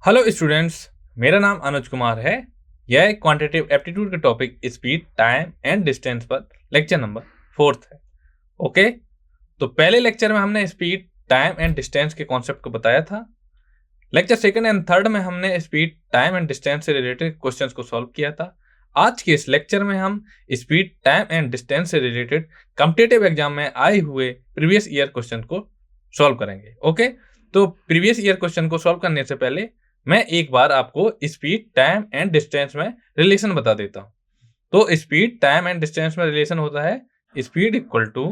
Hello students, मेरा नाम अनुज कुमार है। यह एक क्वांटिटेटिव एप्टीट्यूड का topic speed, time and distance पर लेक्चर नंबर 4 है। ओके, तो पहले लेक्चर में हमने स्पीड, टाइम एंड डिस्टेंस के कॉन्सेप्ट को बताया था। लेक्चर 2 एंड 3 में हमने स्पीड, टाइम एंड डिस्टेंस से रिलेटेड क्वेश्चंस को सॉल्व किया था। आज के इस लेक्चर में हम स्पीड, टाइम एंड डिस्टेंस से रिलेटेड कॉम्पिटिटिव एग्जाम में आए हुए प्रीवियस ईयर क्वेश्चन को सॉल्व करेंगे। ओके, तो प्रीवियस ईयर क्वेश्चन को सॉल्व करने से पहले मैं एक बार आपको स्पीड, टाइम एंड डिस्टेंस में रिलेशन बता देता हूं। तो स्पीड, टाइम एंड डिस्टेंस में रिलेशन होता है speed equal to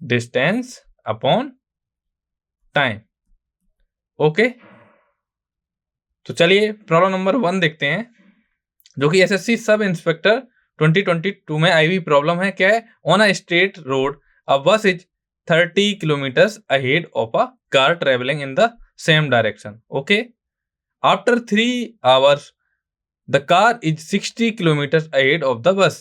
distance upon time. Okay, तो चलिए प्रॉब्लम नंबर 1 देखते हैं, जो कि एसएससी सब इंस्पेक्टर 2022 में आई हुई प्रॉब्लम है। क्या है? ऑन अ स्ट्रेट रोड अ बस is 30 kilometres ahead of a car travelling in the same direction. Okay, after 3 hours the car is 60 kilometers ahead of the bus.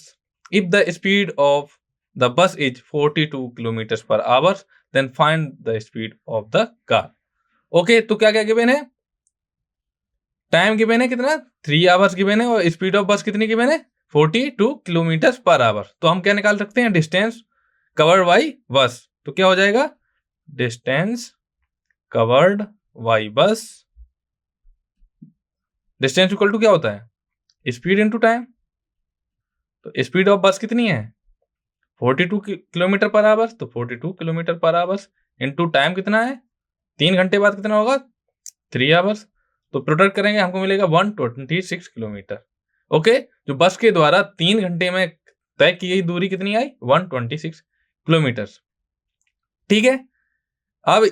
If the speed of the bus is 42 kilometers per hour, then find the speed of the car. Okay, तो क्या क्या given है? Time given है कितना? 3 hours given है, और speed of bus कितनी given है? 42 किलोमीटर पर आवर। तो हम क्या निकाल सकते हैं? डिस्टेंस कवर्ड बाई बस। तो क्या हो जाएगा? Distance covered by bus, distance equal to क्या होता है? Speed into time. तो स्पीड ऑफ बस कितनी है? 42 किलोमीटर पर आवर। तो 42 kilometre per our into time कितना है? 3 घंटे बाद कितना होगा? 3 आवर्स। तो प्रोडक्ट करेंगे, हमको मिलेगा 126 किलोमीटर। ओके, जो बस के द्वारा 3 घंटे में तय की गई दूरी कितनी आई? 126 किलोमीटर। ठीक है, अब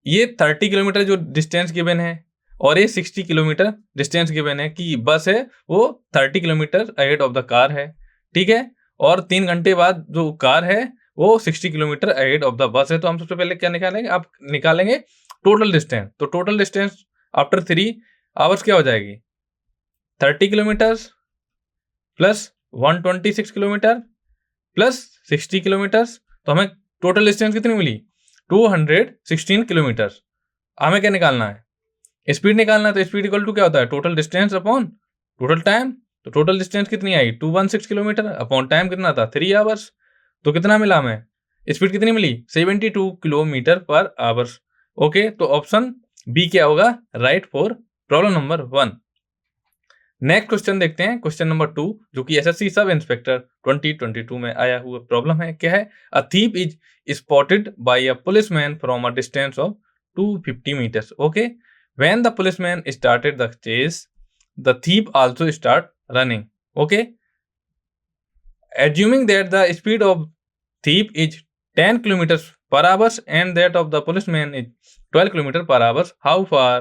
ये 30 किलोमीटर जो डिस्टेंस गिवन है, और ये 60 किलोमीटर डिस्टेंस गिवन है कि बस है वो 30 kilometre ahead of the car है। ठीक है, और 3 घंटे बाद जो कार है वो 60 kilometre ahead of the bus है। तो हम सबसे पहले क्या निकालेंगे? आप निकालेंगे टोटल डिस्टेंस। तो टोटल डिस्टेंस आफ्टर 3 आवर्स क्या हो जाएगी? 30 kilometre plus 126 kilometre plus 60 kilometre. तो हमें टोटल डिस्टेंस कितनी मिली? 216 किलोमीटर। हमें क्या निकालना है? स्पीड निकालना है। तो स्पीड इक्वल टू क्या होता है? Total distance upon total time. तो टोटल डिस्टेंस कितनी आई? 216 किलोमीटर अपॉन टाइम कितना था? 3 आवर्स। तो कितना मिला हमें? स्पीड कितनी मिली? 72 किलोमीटर पर आवर्स। ओके, तो ऑप्शन बी क्या होगा? Right for problem number 1। Next question देखते हैं, क्वेश्चन नंबर 2, जो कि एसएससी सब इंस्पेक्टर 2022 में आया हुआ प्रॉब्लम है। क्या है? A thief is spotted by a policeman from a distance of 250 meters. Okay, when the policeman started the chase, the thief also start running. Okay, assuming that the speed of thief is 10 kilometers per hour and that of the policeman is 12 kilometers per hour, how far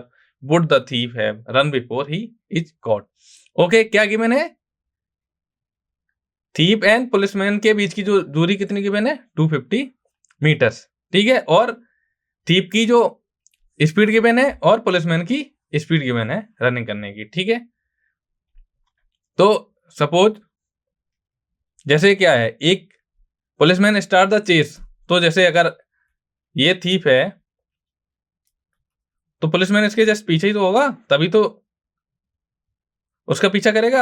would the thief have run before he is caught? Okay, क्या given है? Thief and policeman के बीच की जो दूरी कितनी given है? 250 metres. ठीक है, और थीप की जो स्पीड गिवन है और पुलिसमैन की स्पीड गिवन है रनिंग करने की। ठीक है, तो सपोज जैसे क्या है, एक पुलिसमैन स्टार्ट द चेस। तो जैसे अगर ये थीप है तो पुलिसमैन इसके जस्ट पीछे ही तो होगा, तभी तो उसका पीछा करेगा।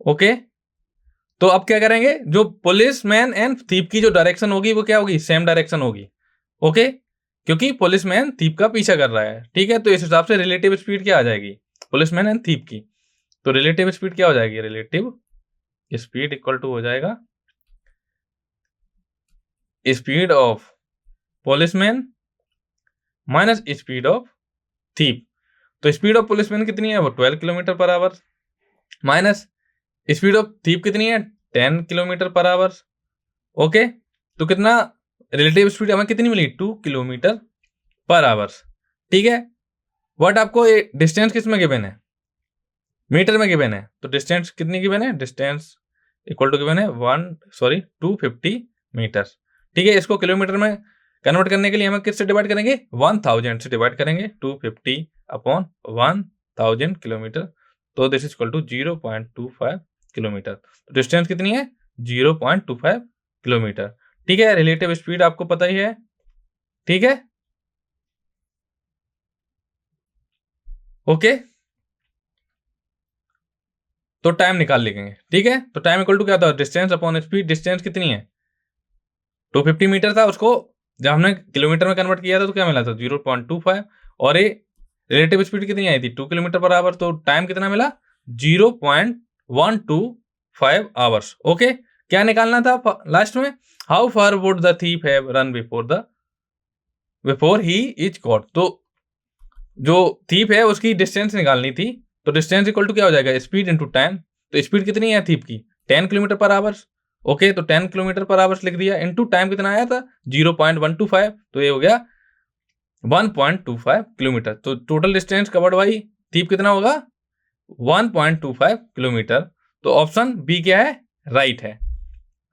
ओके, तो अब क्या करेंगे? जो पुलिसमैन एंड थीप की जो डायरेक्शन होगी वो क्या होगी? सेम डायरेक्शन होगी। ओके, क्योंकि पुलिसमैन थीप का पीछा कर रहा है। ठीक है, तो इस हिसाब से रिलेटिव स्पीड क्या आ जाएगी? पुलिसमैन एंड थीप की। तो रिलेटिव स्पीड क्या हो जाएगी? रिलेटिव स्पीड इक्वल टू हो जाएगा speed of policeman minus speed of thief. तो स्पीड ऑफ पुलिसमैन कितनी है? वो 12 kilometre per our, minus speed of thief कितनी है? 10 किलोमीटर पर आवर। ओके, तो कितना रिलेटिव स्पीड हमें कितनी मिली? 2 किलोमीटर पर आवर। ठीक है, बट आपको ये डिस्टेंस किस में गिवन है? मीटर में गिवन है। तो डिस्टेंस कितनी गिवन है? डिस्टेंस इक्वल टू गिवन है 250 मीटर। ठीक है, इसको किलोमीटर में कन्वर्ट करने के लिए हम किससे डिवाइड करेंगे? 1000 से डिवाइड करेंगे। 250 अपॉन 1000 किलोमीटर। तो this is equal to 0.25 kilometre. तो डिस्टेंस कितनी है? 0.25 किलोमीटर। ठीक है, रिलेटिव स्पीड आपको पता ही है। ठीक है, ओके, तो टाइम निकाल लेंगे, ठीक है। तो टाइम इक्वल टू क्या था, डिस्टेंस अपॉन स्पीड। डिस्टेंस कितनी है, 250 मीटर था, उसको जब हमने किलोमीटर में कन्वर्ट किया था तो क्या मिला था, 0.25। और ये रिलेटिव स्पीड कितनी आई थी, 2 किलोमीटर पर आवर, तो टाइम कितना मिला, 0.125 आवर्स। ओके, क्या निकालना था लास्ट में, how far would the thief have run before he is caught. तो जो थीप है उसकी डिस्टेंस निकालनी थी, तो डिस्टेंस इक्वल टू क्या हो जाएगा, स्पीड इंटू टाइम। तो स्पीड कितनी है थीप की, 10 किलोमीटर पर आवर्स। ओके, तो 10 किलोमीटर पर आवर्स लिख दिया, इंटू टाइम कितना आया था, 0.125, तो ये हो गया 1.25 किलोमीटर। तो total distance covered by thief कितना होगा, 1.25 किलोमीटर। तो ऑप्शन बी क्या है, राइट है।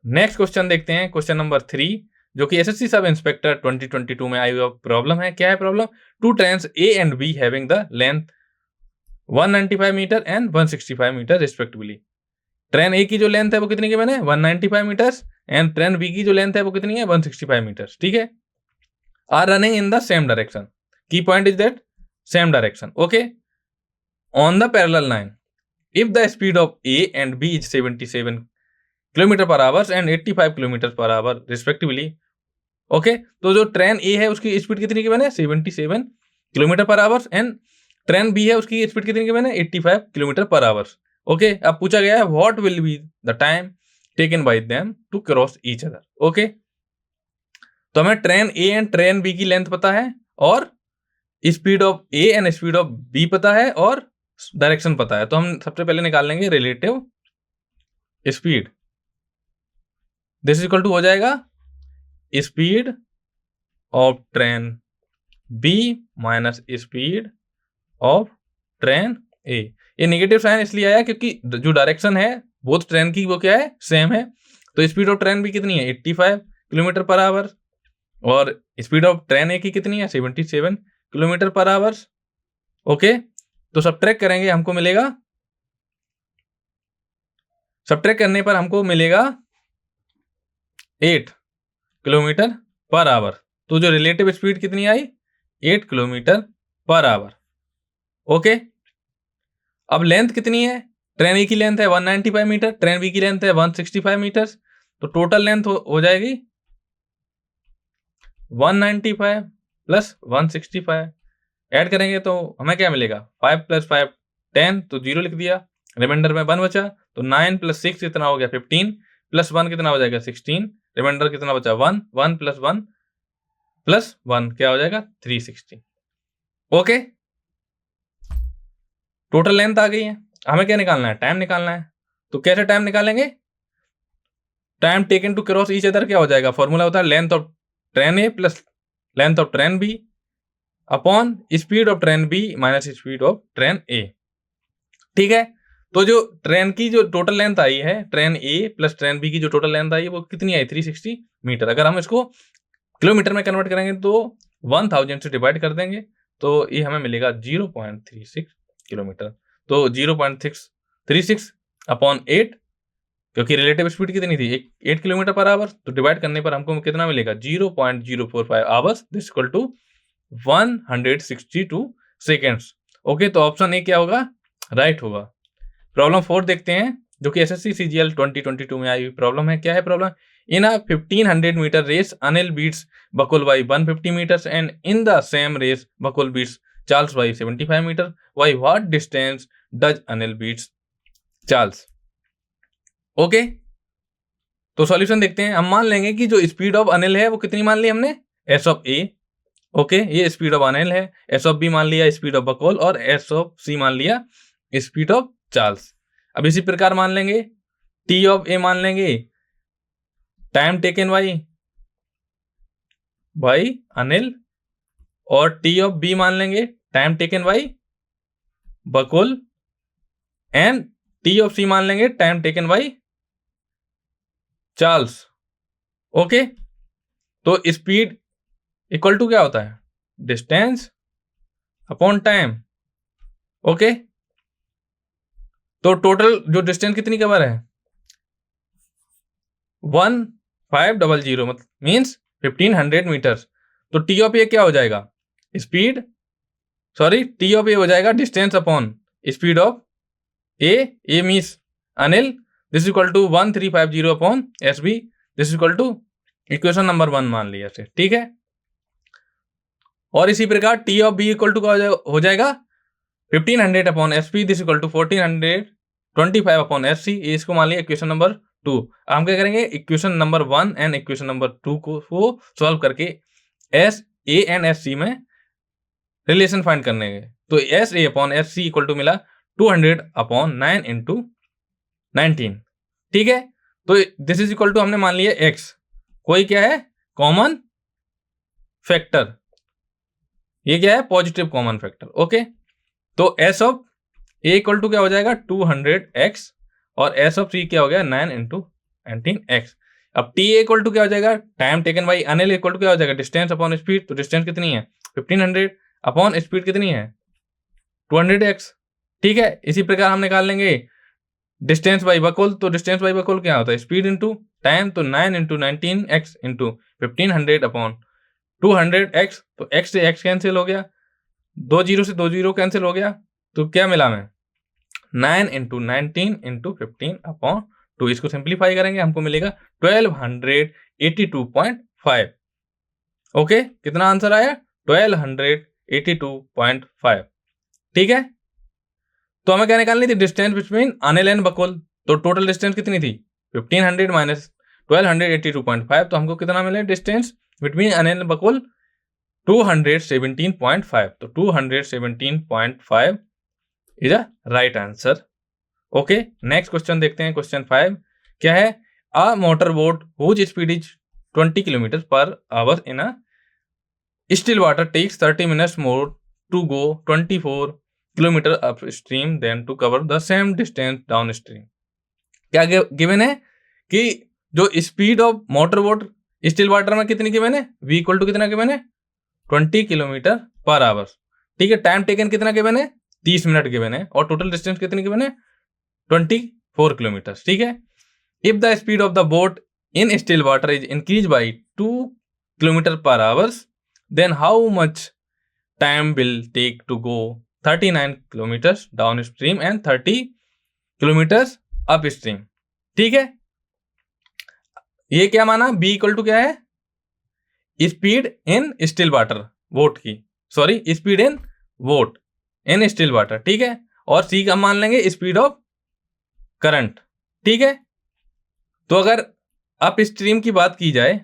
नेक्स्ट क्वेश्चन देखते हैं, क्वेश्चन नंबर 3, जो कि एसएससी सब इंस्पेक्टर 2022 में आई हुई प्रॉब्लम है। क्या है problem, two trains A and B having the length 195 metre and 165 metre respectively. Train A की जो लेंथ है वो कितनी की मैंने 195 मीटर्स, एंड ट्रेन बी की जो लेंथ है वो कितनी है 165 मीटर्स, ठीक है। Are running in the same direction, की point is that same direction. Okay, on the parallel line, if the speed of A and B is 77 kilometre per hours and 85 kilometre per hour respectively. Okay, तो जो train ए है उसकी speed कितनी की मैंने 77 kilometre per hours, and train B है उसकी speed कितनी की मैंने 85 किलोमीटर पर आवर्स। ओके, अब पूछा गया है what will be the time taken by them to cross each other. Okay, तो हमें train A and train B की लेंथ पता है, और speed of A and speed of B पता है, और डायरेक्शन पता है। तो हम सबसे पहले निकाल लेंगे relative speed. This is equal to हो जाएगा speed of train B minus speed of train A. ये नेगेटिव साइन इसलिए आया क्योंकि जो डायरेक्शन है बोथ ट्रेन की वो क्या है, सेम है। तो स्पीड ऑफ ट्रेन बी कितनी है 85 किलोमीटर पर आवर, और स्पीड ऑफ ट्रेन ए की कितनी है 77 किलोमीटर पर आवर। ओके, तो सब्ट्रैक्ट करेंगे, हमको मिलेगा, सब्ट्रैक्ट करने पर हमको मिलेगा 8 किलोमीटर पर आवर। तो जो रिलेटिव स्पीड कितनी आई 8 किलोमीटर पर आवर। ओके, अब लेंथ कितनी है, ट्रेन ए की लेंथ है 195 मीटर, ट्रेन बी की लेंथ है 165 मीटर। तो टोटल लेंथ हो जाएगी 195 प्लस 165, ऐड करेंगे तो हमें क्या मिलेगा 5 + 5 10, तो 0 लिख दिया, रिमाइंडर में 1 बचा। तो 9 + 6 कितना हो गया 15, प्लस 1 कितना हो जाएगा 16, रिमाइंडर कितना बचा 1, 1 + 1 क्या हो जाएगा 360। ओके, टोटल लेंथ आ गई है, हमें क्या निकालना है, टाइम निकालना है। तो कैसे टाइम निकालेंगे, time taken to cross each other क्या हो जाएगा, फॉर्मूला होता है length of train A plus length of train B upon speed of train B minus speed of train A, ठीक है। तो जो ट्रेन की जो टोटल लेंथ आई है, train A plus train B की जो टोटल लेंथ आई है वो कितनी आई 360 मीटर। अगर हम इसको किलोमीटर में कन्वर्ट करेंगे तो 1000 से डिवाइड कर देंगे, तो ये हमें मिलेगा 0.36 किलोमीटर। तो 0.636 अपॉन 8, क्योंकि रिलेटिव स्पीड कितनी थी 8 किलोमीटर पर आवर, तो डिवाइड करने पर हमको कितना मिलेगा 0.045 hours, this equal to 162 seconds. Okay, तो ऑप्शन ए क्या होगा, राइट होगा। प्रॉब्लम 4 देखते हैं, जो कि एसएससी सीजीएल 2022 में आई हुई प्रॉब्लम है। क्या है problem, in a 1500 metre race Anil beats Bakul by 150 metres, and in the same race Bakul beats Charles by 75 metre, by what distance does Anil beats Charles. Okay, तो सॉल्यूशन देखते हैं। हम मान लेंगे कि जो स्पीड ऑफ अनिल है वो कितनी मान ली हमने, एस ऑफ ए। ओके, ये स्पीड ऑफ अनिल है, एस ऑफ बी मान लिया स्पीड ऑफ बकोल, और एस ऑफ सी मान लिया स्पीड ऑफ चार्ल्स। अब इसी प्रकार मान लेंगे टी ऑफ ए मान लेंगे टाइम टेकन बाई अनिल, और टी ऑफ बी मान लेंगे time taken by Bakul, and T of C मान लेंगे time taken by Charles. Okay, तो स्पीड इक्वल टू क्या होता है, डिस्टेंस अपॉन टाइम। ओके, तो टोटल जो डिस्टेंस कितनी कवर है 1500, मतलब मीन्स 1500 मीटर्स। तो टी ऑफ ए क्या हो जाएगा, speed sorry T of A हो जाएगा distance upon speed of A means Anil, this equal to 1350 upon S B, this equal to equation number 1 मान लिया से, ठीक है। और इसी प्रकार T of B equal to हो जाएगा 1500 upon S P, this equal to 1425 upon S C, इसको मान लिया इक्वेशन नंबर 2। हम क्या करेंगे, equation number 1 and equation number 2 को सॉल्व करके S A and S C में रिलेशन फाइंड करने के। तो S A upon S C equal to मिला 200 अपॉन 9 इंटू 19, ठीक है। तो दिस इज इक्वल टू हमने मान लिया एक्स, कोई क्या है कॉमन फैक्टर, ये क्या है पॉजिटिव कॉमन फैक्टर, ओके। तो S of A equal to क्या हो जाएगा 200x और एस ऑफ सी क्या हो गया 9 इंटू 19x। अब टी इक्वल टू क्या हो जाएगा time taken by Anil equal to क्या हो जाएगा डिस्टेंस अपॉन स्पीड, तो डिस्टेंस कितनी है 1500 अपॉन स्पीड कितनी है 200x, ठीक है। इसी प्रकार हम निकाल लेंगे डिस्टेंस बाई बकुल, तो डिस्टेंस बाई बकुल क्या होता है स्पीड इंटू टाइम, तो 9 into 19x into 1500 upon 200x, तो x से x कैंसिल हो गया, 2 जीरो से 2 जीरो कैंसिल हो गया, तो क्या मिला हमें 9 इंटू 19 इंटू 15 अपॉन 2, इसको सिंप्लीफाई करेंगे हमको मिलेगा 1282.5, ओके। कितना आंसर आया 1282.5, ठीक है। तो हमें क्या निकालनी थी डिस्टेंस बिटवीन अनिल एंड बकुल, तो टोटल डिस्टेंस कितनी थी 1500 माइनस 1282.5, तो हमको कितना मिला distance between Anil and Bakul 217.5, तो 217.5 is a right answer, okay. Next question देखते हैं, क्वेश्चन 5 क्या है, a motor boat whose speed is 20 kilometre per hour in a still water takes 30 minutes more to go 24 kilometre up stream then to cover the same distance down stream. क्या given है कि जो speed of motor boat still water में कितनी given है, v equal to कितना given है 20 kilometre per hour, ठीक है। टाइम टेकन कितना गिवन है 30 मिनट गिवन है, और टोटल डिस्टेंस कितनी गिवन है 24 किलोमीटर, ठीक है। If the speed of the boat in still water is increase by 2 kilometre per hours, then how much time will take to go 39 kilometres down stream and 30 kilometres up stream, ठीक है। ये क्या माना b equal to क्या है speed in still water boat की, sorry speed in boat in still water, ठीक है। और c का मान लेंगे स्पीड ऑफ करंट, ठीक है। तो अगर अप स्ट्रीम की बात की जाए,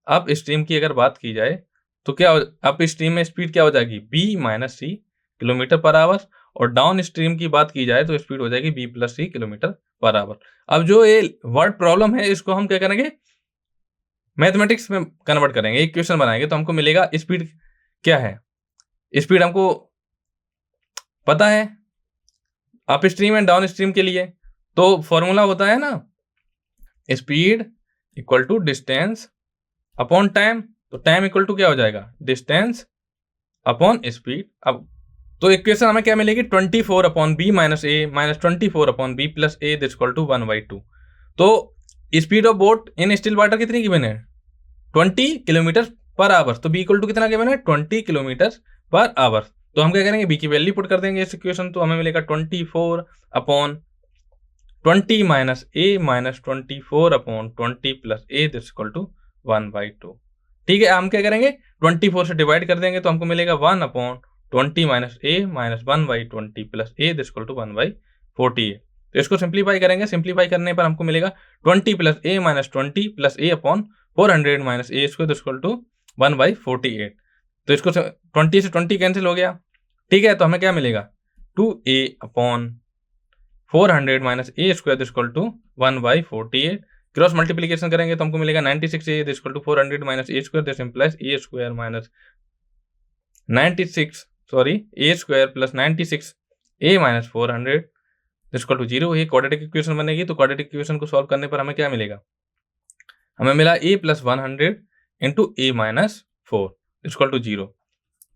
अप स्ट्रीम की अगर बात की जाए तो क्या अप स्ट्रीम में स्पीड क्या हो जाएगी b minus C kilometre per our, और डाउन स्ट्रीम की बात की जाए तो स्पीड हो जाएगी b plus C kilometre per our. अब जो ये वर्ड प्रॉब्लम है इसको हम क्या करेंगे मैथमेटिक्स में कन्वर्ट करेंगे, इक्वेशन बनाएंगे, तो हमको मिलेगा स्पीड क्या है, स्पीड हमको पता है up stream and down stream के लिए, तो फॉर्मूला होता है ना speed equal to distance upon time, तो टाइम इक्वल टू क्या हो जाएगा डिस्टेंस अपॉन स्पीड। अब तो इक्वेशन हमें क्या मिलेगी 24 upon B minus A minus 24 upon B plus A this equal to 1/2। तो speed of boat in still water कितनी गिवन है 20 किलोमीटर पर आवर, तो बी इक्वल टू कितना गिवन है 20 किलोमीटर पर आवर। तो हम क्या करेंगे बी की वैल्यू पुट कर देंगे इस इक्वेशन, तो हमें मिलेगा 24 upon 20 minus A minus 24 upon 20 plus A this equal to 1/2, ठीक है। हम क्या करेंगे 24 से डिवाइड कर देंगे तो हमको मिलेगा 1 upon 20 minus A minus 1/20 plus A this equal to 1/48। तो इसको सिंप्लीफाई करेंगे, सिंप्लीफाई करने पर हमको मिलेगा 20 plus a minus 20 plus a upon 400 minus a square this equal to 1/48। तो इसको 20 से 20 कैंसिल हो गया, ठीक है। तो हमें क्या मिलेगा 2a upon 400 minus a square this equal to 1/48। Cross multiplication करेंगे तो हमको मिलेगा 96a this equal to 400 minus a square, this implies a square minus 96 sorry a square plus 96 a minus 400 this equal to 0। ये quadratic equation बनेगी, तो quadratic equation को solve करने पर हमें क्या मिलेगा, हमें मिला a plus 100 into a minus 4 equal to 0।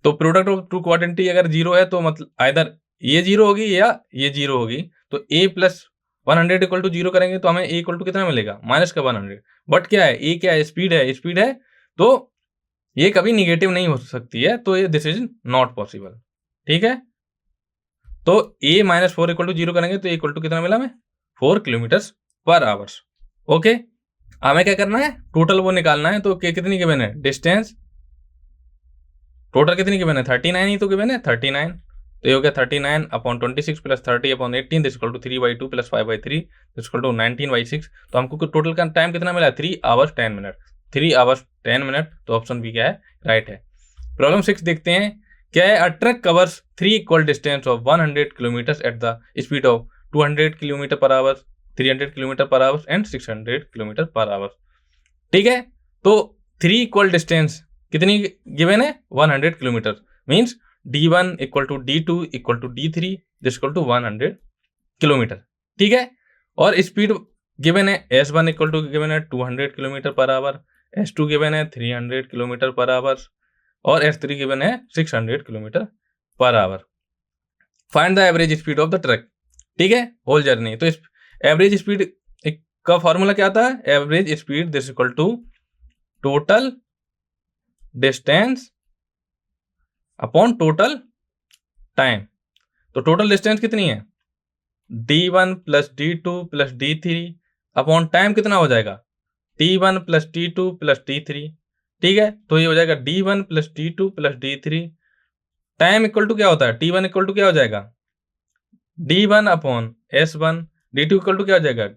तो प्रोडक्ट ऑफ टू क्वाड्रेंटी अगर 0 है तो मतलब आइदर ये 0 होगी या ये 0 होगी, तो a प्लस 100 इक्वल टू 0 करेंगे तो हमें a इक्वल टू कितना मिलेगा माइनस का 100। बट क्या है a क्या है स्पीड है, स्पीड है तो ये कभी निगेटिव नहीं हो सकती है, तो ये दिस इज नॉट पॉसिबल। ठीक है, तो a माइनस 4 इक्वल टू 0 करेंगे तो इक्वल टू कितना मिला हमें, 4 किलोमीटर पर आवर्स। ओके, हमें क्या करना है, टोटल वो निकालना है। तो कितनी गिवन है, डिस्टेंस टोटल कितनी गिवन है, 39 ही तो गिवन है, 39। तो ये हो गया 39 upon 26 plus 30 upon 18 this equal to 3/2 plus 5/3 this equal to 19/6। तो हमको टोटल का टाइम कितना मिला, 3 आवर्स 10 मिनट, 3 आवर्स 10 मिनट। तो ऑप्शन बी क्या है, राइट है। प्रॉब्लम 6 देखते हैं, क्या है, a truck covers 3 equal distance of 100 kilometre at the speed of 200 kilometre per hour, 300 kilometre per hour and 600 kilometre per hour. ठीक है, तो 3 इक्वल डिस्टेंस कितनी गिवन है, 100 kilometre, means d1 equal to d2 equal to d3 this equal to 100 kilometre. ठीक है, और speed given है, s1 equal to given है 200 kilometre per our, s2 given है 300 किलोमीटर पर आवर और s3 गिवन है 600 kilometre per hour. Find the average speed of the truck. ठीक है, होल जर्नी। तो एवरेज स्पीड का फॉर्मूला क्या आता है, average speed this equal to total distance upon total time. तो टोटल डिस्टेंस कितनी है, d1 plus d2 plus d3 upon time कितना हो जाएगा, t1 plus t2 plus t3। ठीक है, तो ये हो जाएगा d1 plus t2 plus d3। Time equal to क्या होता है, t1 इक्वल टू क्या हो जाएगा, d1 upon s1, d2 equal to क्या हो जाएगा,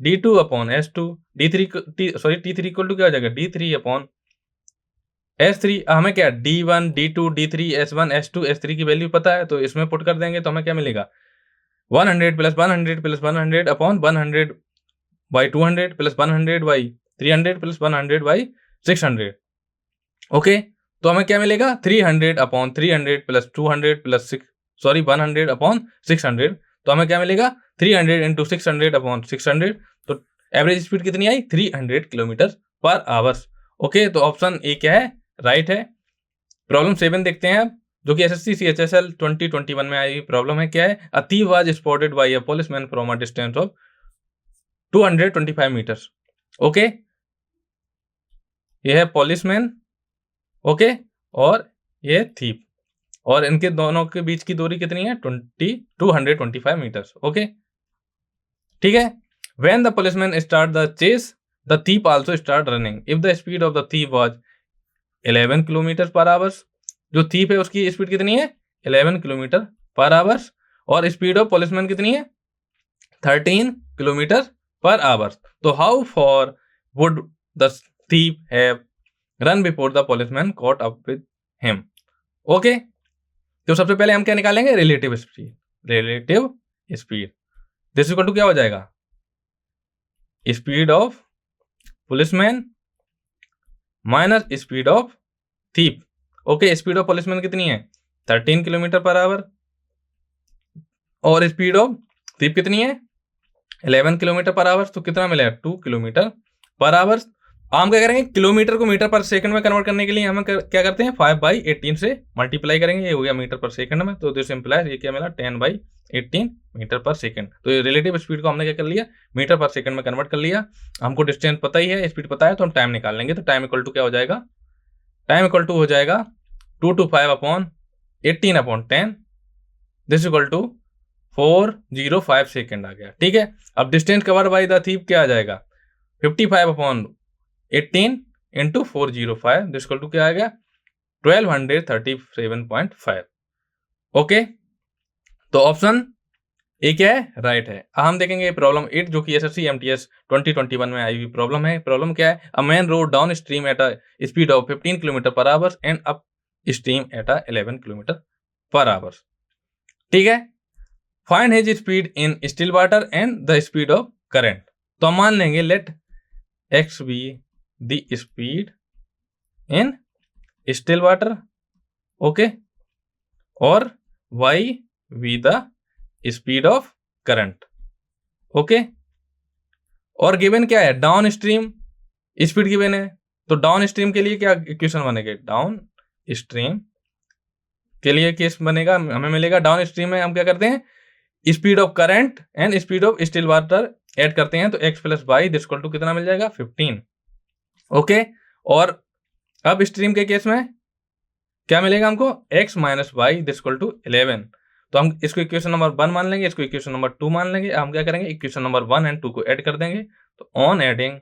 d2 upon s2, t3 equal to क्या हो जाएगा, d3 अपॉन S3। हमें क्या, D1 D2 D3 S1 S2 S3 की वैल्यू पता है, तो इसमें पुट कर देंगे तो हमें क्या मिलेगा, 100 plus 100 plus 100 upon 100 by 200 plus 100 by 300 plus 100 by 600। Okay, तो हमें क्या मिलेगा, 300 अपॉन 300 प्लस 200 प्लस 100 अपॉन 600। तो हमें क्या मिलेगा, 300 इंटू 600 अपॉन 600। तो एवरेज स्पीड कितनी आई, 300 किलोमीटर पर आवर्स। ओके, तो ऑप्शन ए क्या है, राइट है। प्रॉब्लम 7 देखते हैं अब, जो कि एसएससी CHSL 2021 में आई प्रॉब्लम है। क्या है, a thief was spotted by a policeman from a distance of 225 metres. Okay, ये है पुलिसमैन, ओके, और ये थीफ, और इनके दोनों के बीच की दूरी कितनी है, 225 मीटर्स। ओके, ठीक है, when the policeman start the chase the thief also start running if the speed of the thief was 11 kilometre per hours. जो थीप है उसकी स्पीड कितनी है, 11 किलोमीटर पर आवर्स, और स्पीड ऑफ पुलिसमैन कितनी है, 13 किलोमीटर पर आवर्स। तो how far would the thief have run before the policeman caught up with him. Okay, तो सबसे पहले हम क्या निकालेंगे, relative speed. Relative speed this equal to क्या हो जाएगा, speed of policeman minus speed of thief. Okay, speed of policeman कितनी है, 13 किलोमीटर पर आवर, और स्पीड ऑफ थीप कितनी है, 11 किलोमीटर पर आवर। तो कितना मिलेगा, 2 किलोमीटर पर आवर। हम क्या करेंगे, किलोमीटर को मीटर पर सेकंड में कन्वर्ट करने के लिए हम क्या करते हैं, 5/18 से मल्टीप्लाई करेंगे, ये हो गया मीटर पर सेकंड में। तो दिस इंप्लाइज ये क्या मिला, 10/18 मीटर पर सेकंड। तो ये रिलेटिव स्पीड को हमने क्या कर लिया, मीटर पर सेकंड में कन्वर्ट कर लिया। हमको डिस्टेंस पता ही है, स्पीड पता है, तो हम टाइम निकाल लेंगे। तो टाइम इक्वल टू क्या हो जाएगा, टाइम इक्वल टू हो जाएगा 225 upon 18 upon 10 this equal to 405 second आ गया। ठीक है, अब distance cover by the thief क्या आ जाएगा, 55 upon 18 into 405 this equal to क्या आ गया, 1237.5। ओके, तो ऑप्शन ए क्या है, राइट है। हम देखेंगे प्रॉब्लम 8, जो कि एसएससी एमटीएस 2021 में आई हुई प्रॉब्लम है। प्रॉब्लम क्या है, a man rowed down stream at a speed of 15 kilometre per hour and up stream at a 11 kilometre per hour. ठीक है, find his speed in still water and the speed of current. तो हम मान लेंगे let x be the speed in still water, okay, और y be the speed of current. Okay, और given क्या है, डाउन स्ट्रीम स्पीड गिवन है। तो डाउन स्ट्रीम के लिए क्या इक्वेशन बनेगा, डाउन स्ट्रीम के लिए केस बनेगा, हमें मिलेगा डाउन स्ट्रीम में हम क्या करते हैं, speed of current and speed of still water add करते हैं। तो x plus y this equal to कितना मिल जाएगा, 15। ओके, और अब स्ट्रीम के केस में क्या मिलेगा हमको, x minus y this equal to 11। तो हम इसको इक्वेशन नंबर 1 मान लेंगे, इसको इक्वेशन नंबर 2 मान लेंगे। हम क्या करेंगे, इक्वेशन नंबर 1 एंड 2 को ऐड कर देंगे। तो ऑन एडिंग,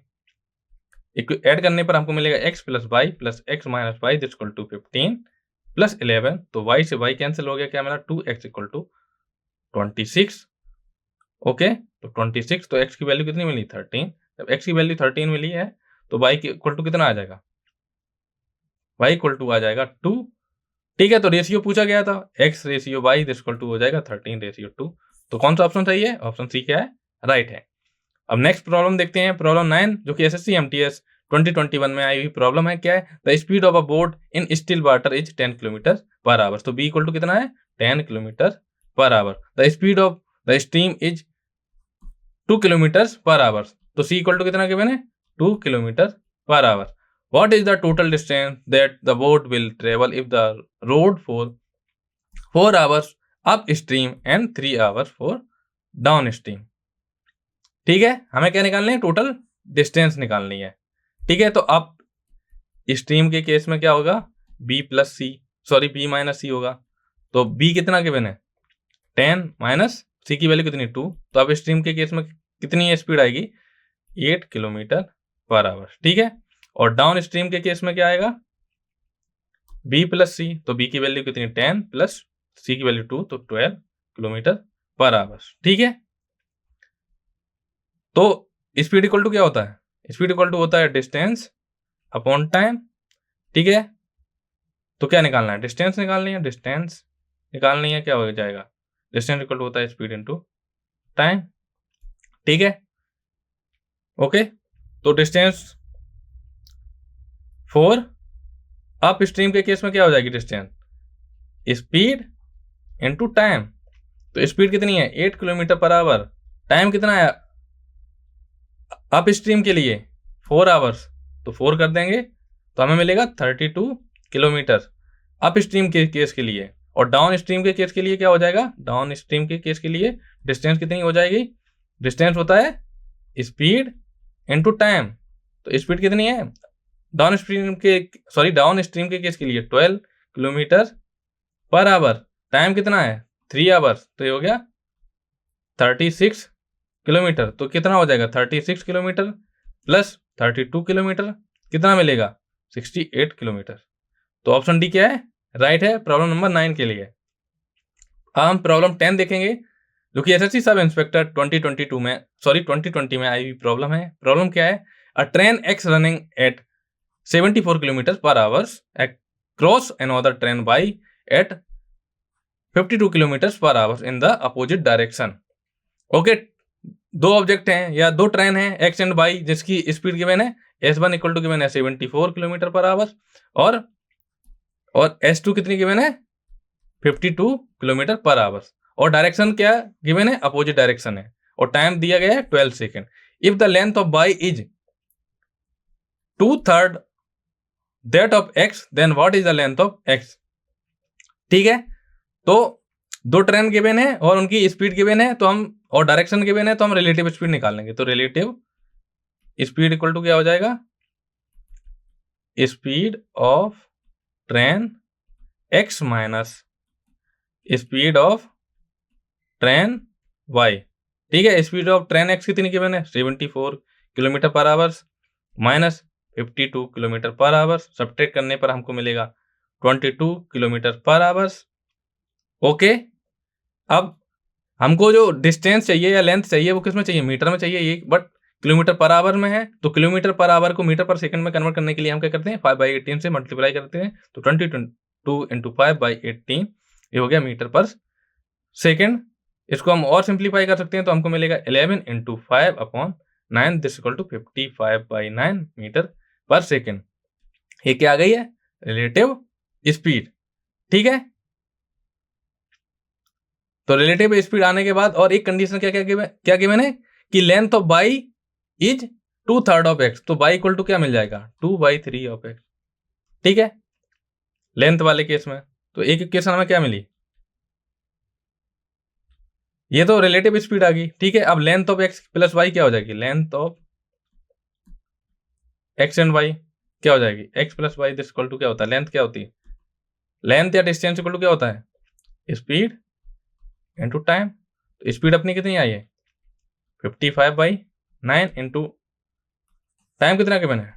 ऐड करने पर हमको मिलेगा x plus y plus x minus y this equal to 15 plus 11। तो y से y कैंसिल हो गया, क्या मिला 2x इक्वल टू 26। ओके, तो 26, तो x की वैल्यू कितनी मिली 13। जब x की वैल्यू 13 मिली है तो y की इक्वल टू कितना आ जाएगा, y इक्वल टू आ जाएगा 2। ठीक है, तो रेशियो पूछा गया था, x ratio y equal to हो जाएगा 13 रेशियो 2। तो कौन सा ऑप्शन सही है, ऑप्शन सी क्या है, राइट है। अब नेक्स्ट प्रॉब्लम देखते हैं, प्रॉब्लम 9 जो कि एसएससी एमटीएस 2021 में आई हुई प्रॉब्लम है। क्या है, the speed of a boat in still water is 10 kilometre per hour. तो b इक्वल टू कितना है 10 kilometre per our. The speed of the stream is 2 kilometre per hour. तो c इक्वल टू कितना given है 2 kilometre per our. What is the total distance that the boat will travel if the road for 4 hours upstream and 3 hours for downstream? ठीक है, हमें क्या निकालनी है, total distance निकालनी है। ठीक है, तो अब स्ट्रीम के केस में क्या होगा, b प्लस सी, सॉरी b माइनस सी होगा। तो b कितना गिवन है 10 माइनस सी की वैल्यू कितनी 2। तो अब स्ट्रीम के केस में कितनी स्पीड आएगी 8 किलोमीटर पर आवर। ठीक है, और डाउन स्ट्रीम के केस में क्या आएगा b प्लस सी। तो b की वैल्यू कितनी 10 प्लस सी की वैल्यू 2, तो 12 किलोमीटर पर आवर। ठीक है, तो स्पीड इक्वल टू क्या होता है, स्पीड इक्वल टू होता है डिस्टेंस अपॉन टाइम। ठीक है, तो क्या निकालना है, डिस्टेंस निकालनी है, डिस्टेंस निकालनी है, क्या हो जाएगा, डिस्टेंस इक्वल टू होता है स्पीड इनटू टाइम। ठीक है, ओके, तो डिस्टेंस 4 अप स्ट्रीम के केस में क्या हो जाएगी, डिस्टेंस स्पीड इनटू टाइम। तो स्पीड कितनी है 8 किलोमीटर पर आवर, टाइम कितना है अप स्ट्रीम के लिए 4 आवर्स, तो 4 कर देंगे तो हमें मिलेगा 32 किलोमीटर अप स्ट्रीम के केस के लिए। और डाउन स्ट्रीम के केस के लिए क्या हो जाएगा, डाउन स्ट्रीम के केस के लिए डिस्टेंस कितनी हो जाएगी, डिस्टेंस होता है स्पीड इनटू टाइम। तो स्पीड कितनी है डाउन स्ट्रीम के, सॉरी डाउन स्ट्रीम के केस के लिए 12 किलोमीटर पर आवर, टाइम कितना है 3 आवर्स, तो ये हो गया 36 किलोमीटर। तो कितना हो जाएगा 36 किलोमीटर प्लस 32 किलोमीटर, कितना मिलेगा 68 किलोमीटर। तो ऑप्शन डी क्या है, राइट है प्रॉब्लम नंबर 9 के लिए। अब हम प्रॉब्लम 10 देखेंगे जो कि एसएससी सब इंस्पेक्टर 2022 में, सॉरी 2020 में आई हुई प्रॉब्लम है। प्रॉब्लम क्या है, a train x running at 74 kilometre per hours cross another train by at 52 kilometre per hours in the opposite direction. Okay, दो ऑब्जेक्ट हैं या दो ट्रेन हैं एक्स एंड वाई, जिसकी स्पीड गिवन है S1 इक्वल टू गिवन है 74 kilometre per our और S2 कितनी गिवन है 52 किलोमीटर पर आवर, और डायरेक्शन क्या गिवन है, अपोजिट डायरेक्शन है, और टाइम दिया गया है 12 second. If the length of y is 2/3 that of x, then what is the length of x। ठीक है, तो दो ट्रेन गिवन है और उनकी स्पीड गिवन है, तो हम और डायरेक्शन गिवन है, तो हम रिलेटिव स्पीड निकालेंगे। तो रिलेटिव स्पीड इक्वल टू क्या हो जाएगा, speed of train x minus speed of train y। ठीक है, स्पीड ऑफ ट्रेन x कितनी गिवन है 74 kilometre per our minus 52 kilometre per our, subtract करने पर हमको मिलेगा 22 किलोमीटर पर आवर। ओके, अब हमको जो डिस्टेंस चाहिए या लेंथ चाहिए वो किसमें चाहिए, मीटर में चाहिए, ये बट किलोमीटर पर आवर में है। तो किलोमीटर पर आवर को मीटर पर सेकंड में कन्वर्ट करने के लिए हम क्या करते हैं 5/18 से मल्टीप्लाई करते हैं। तो 22 इंटू 5/18 ये हो गया मीटर पर सेकंड। इसको हम और सिंप्लीफाई कर सकते हैं, तो हमको मिलेगा 11 into 5/9 this equal to 55/9 metre per second. ये क्या आ गई है, रिलेटिव स्पीड। ठीक है, तो रिलेटिव स्पीड आने के बाद और एक कंडीशन क्या गिवन है कि length of y is 2/3 of x। तो y इक्वल टू क्या मिल जाएगा 2/3 ऑफ x। ठीक है, लेंथ वाले केस में तो एक इक्वेशन हमें क्या मिली, ये तो रिलेटिव स्पीड आ गई। ठीक है, अब length of x plus y क्या हो जाएगी, length of x and y। क्या हो जाएगी, x plus y this equal to क्या होता है, लेंथ क्या होती है, लेंथ या डिस्टेंस इक्वल टू क्या होता है, स्पीड इंटू टाइम। तो स्पीड अपनी कितनी आई है 55/9 इंटू टाइम कितना गिवन है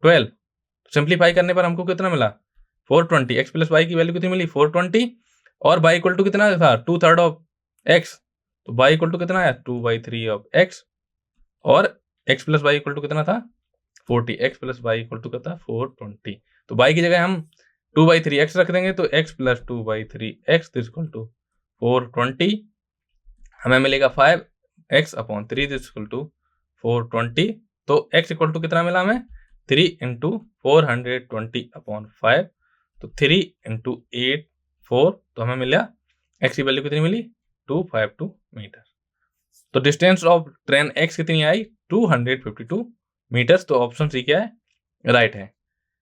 12। सिंप्लीफाई करने पर हमको कितना मिला 420। एक्स प्लस वाई की वैल्यू कितनी मिली 420 और वाई इक्वल टू कितना था 2/3 ऑफ एक्स, तो वाई इक्वल टू कितना आया 2/3 ऑफ एक्स और x plus y equal to कितना था 40। X plus y equal to कितना 420। तो वाई की जगह हम 2/3 एक्स रख देंगे तो x plus 2/3 x equal to 420। हमें मिलेगा 5x/3 इक्वल टू 420। तो x इक्वल टू कितना मिला हमें 3 इंटू 420/5, तो 3 इंटू 8 4, तो हमें मिला x की वैल्यू कितनी मिली 252 मीटर। तो डिस्टेंस ऑफ ट्रेन x कितनी आई 252 मीटर्स। तो ऑप्शन सी क्या है राइट है।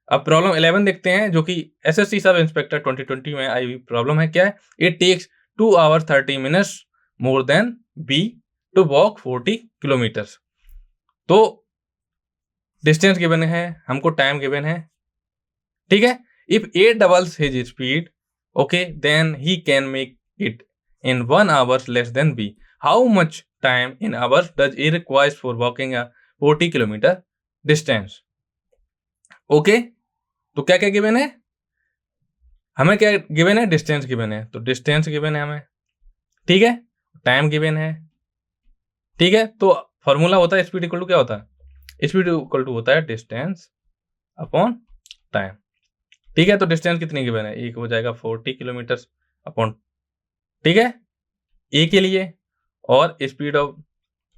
अब प्रॉब्लम 11 देखते हैं जो कि एसएससी सब इंस्पेक्टर 2020 में आई हुई प्रॉब्लम है। क्या है, it takes 2 hours 30 minutes more than B to walk 40 kilometres. तो डिस्टेंस गिवन है, हमको टाइम गिवन है, ठीक है। If A doubles his speed okay then he can make it in 1 hours less than B. How much time in hours does A requires for walking a 40 kilometre distance. Okay, तो क्या क्या given है, हमें क्या given है, distance given है। तो distance given है हमें, ठीक है, टाइम गिवन है, ठीक है। तो फॉर्मूला होता है स्पीड इक्वल टू क्या होता है, स्पीड इक्वल टू होता है डिस्टेंस अपॉन टाइम, ठीक है। तो डिस्टेंस कितनी गिवन है, एक हो जाएगा 40 किलोमीटर अपॉन, ठीक है, ए के लिए, और स्पीड ऑफ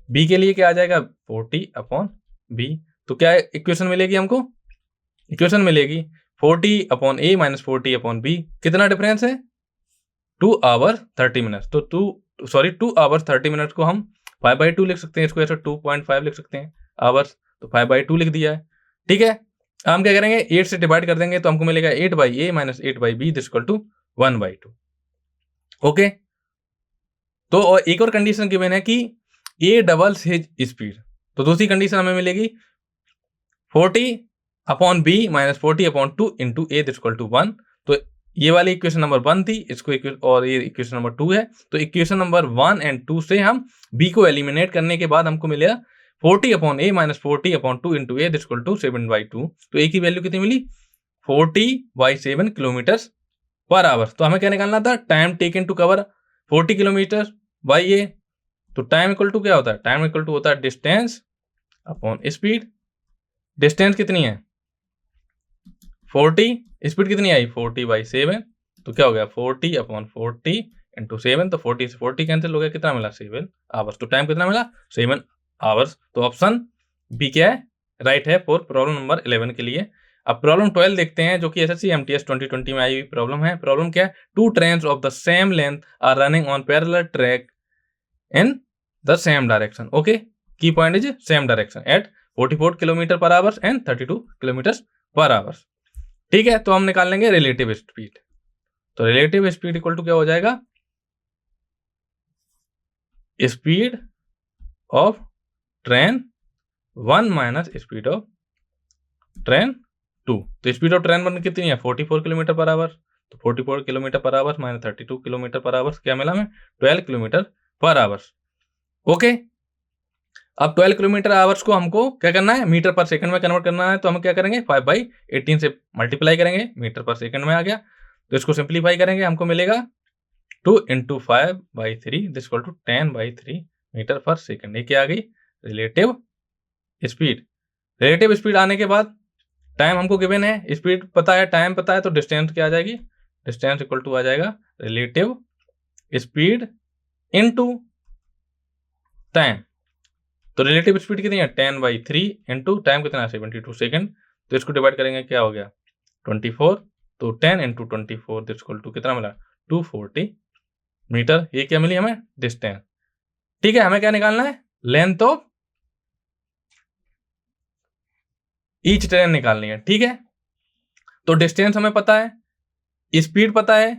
बी के लिए क्या आ जाएगा 40 अपॉन बी। तो क्या इक्वेशन मिलेगी हमको, इक्वेशन मिलेगी 40/a माइनस 40/b। कितना डिफरेंस है 2 आवर 30 मिनट्स। तो 2 आवर 30 मिनट्स को हम 5/2 लिख सकते हैं, इसको ऐसे 2.5 लिख सकते हैं आवर्स, तो 5/2 लिख दिया है, ठीक है। हम क्या करेंगे 8 से डिवाइड कर देंगे तो हमको मिलेगा 8/a minus 8/b equal to 1/2। Okay, तो और एक और कंडीशन गिवन है कि ए डबल्स हिज स्पीड। तो दूसरी कंडीशन हमें मिलेगी 40/b minus 40/2 into a equal to 1। तो ये वाली इक्वेशन नंबर 1 थी, इसको और ये इक्वेशन नंबर 2 है। तो इक्वेशन नंबर 1 एंड 2 से हम b को एलिमिनेट करने के बाद हमको मिलेगा 40/a minus 40/2 into a equal to 7/2। तो ए की वैल्यू कितनी मिली 40/7 किलोमीटर पर आवर। तो हमें क्या निकालना था, time taken to cover 40 kilometre by A. तो टाइम इक्वल टू क्या होता है, टाइम इक्वल टू होता है डिस्टेंस अपॉन स्पीड। डिस्टेंस कितनी है 40, स्पीड कितनी आई 40/7, तो क्या हो गया 40/40 इंटू 7। तो 40 से 40 कैंसिल हो गया, कितना मिला 7 आवर्स। तो टाइम कितना मिला 7 आवर्स। तो ऑप्शन बी क्या है राइट है फॉर प्रॉब्लम नंबर 11 के लिए। अब प्रॉब्लम 12 देखते हैं जो कि एसएससी एमटीएस 2020 में आई हुई प्रॉब्लम है। प्रॉब्लम क्या है, 2 trains of the same length are running on parallel track in the same direction. Okay, key point is same direction at 44 kilometre per hours and 32 kilometre per hours, ठीक है। तो हम निकाल लेंगे रिलेटिव स्पीड। तो relative speed equal to क्या हो जाएगा, speed of train 1 minus speed of train 2। तो स्पीड ऑफ ट्रेन 1 कितनी है 44 किलोमीटर पर आवर। तो 44 kilometre per our minus 32 kilometre per our क्या मिला हमें 12 किलोमीटर पर आवर। ओके, अब 12 किलोमीटर आवर्स को हमको क्या करना है मीटर पर सेकंड में कन्वर्ट करना है। तो हम क्या करेंगे 5/18 से मल्टीप्लाई करेंगे, मीटर पर सेकंड में आ गया। तो इसको सिंप्लीफाई करेंगे, हमको मिलेगा 2 into 5/3 equal to 10/3 metre per second. ये क्या आ गई रिलेटिव स्पीड। रिलेटिव स्पीड आने के बाद टाइम हमको गिवन है, स्पीड पता है, टाइम पता है, तो डिस्टेंस क्या आ जाएगी, डिस्टेंस इक्वल टू आ जाएगा रिलेटिव स्पीड इनटू टाइम। तो रिलेटिव स्पीड कितनी है 10/3 इंटू टाइम कितना है 72 सेकंड। तो इसको डिवाइड करेंगे क्या हो गया 24। तो 10 इंटू 24 इक्वल टू कितना मिला 240 मीटर। ये क्या मिली हमें डिस्टेंस, ठीक है। हमें क्या निकालना है लेंथ ऑफ ईच ट्रेन निकालनी है, ठीक है। तो डिस्टेंस हमें पता है, स्पीड पता है,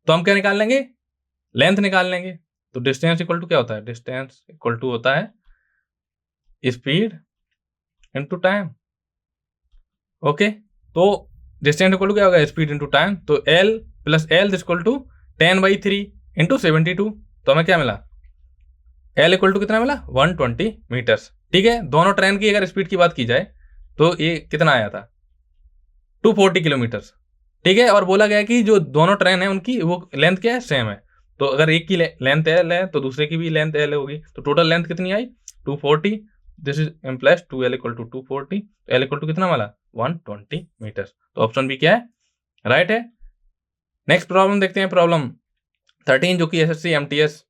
तो हम क्या निकाल लेंगे लेंथ निकाल लेंगे। तो डिस्टेंस इक्वल टू क्या होता है, डिस्टेंस इक्वल टू होता है स्पीड इनटू टाइम। ओके, तो डिस्टेंस इक्वल टू क्या होगा, स्पीड इंटू टाइम, तो L plus L equal to 10/3 into 72, तो हमें क्या मिला, एल इक्वल टू कितना मिला, 120 मीटर्स। ठीक है, दोनों ट्रेन की अगर स्पीड की बात की जाए तो ये कितना आया था, 240 किलोमीटर्स। ठीक है, और बोला गया कि जो दोनों ट्रेन है उनकी वो लेंथ क्या है, सेम है। तो अगर एक की लेंथ एल है तो दूसरे की भी लेंथ एल होगी, तो टोटल लेंथ कितनी आई, 240। This is implies 2L equal to 240, L equal to कितना वाला, 120 मीटर्स। तो ऑप्शन बी क्या है, राइट है। नेक्स्ट प्रॉब्लम देखते हैं, प्रॉब्लम 13 जो कि एसएससी एमटीएस।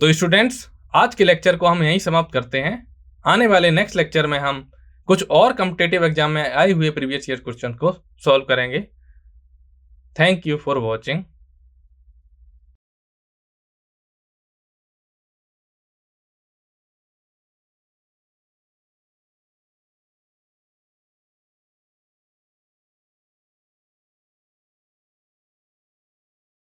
तो स्टूडेंट्स, आज के लेक्चर को हम यहीं समाप्त करते हैं। आने वाले नेक्स्ट लेक्चर में हम कुछ और कॉम्पिटिटिव एग्जाम में आए हुए प्रीवियस ईयर क्वेश्चन को सॉल्व करेंगे। Thank you for watching.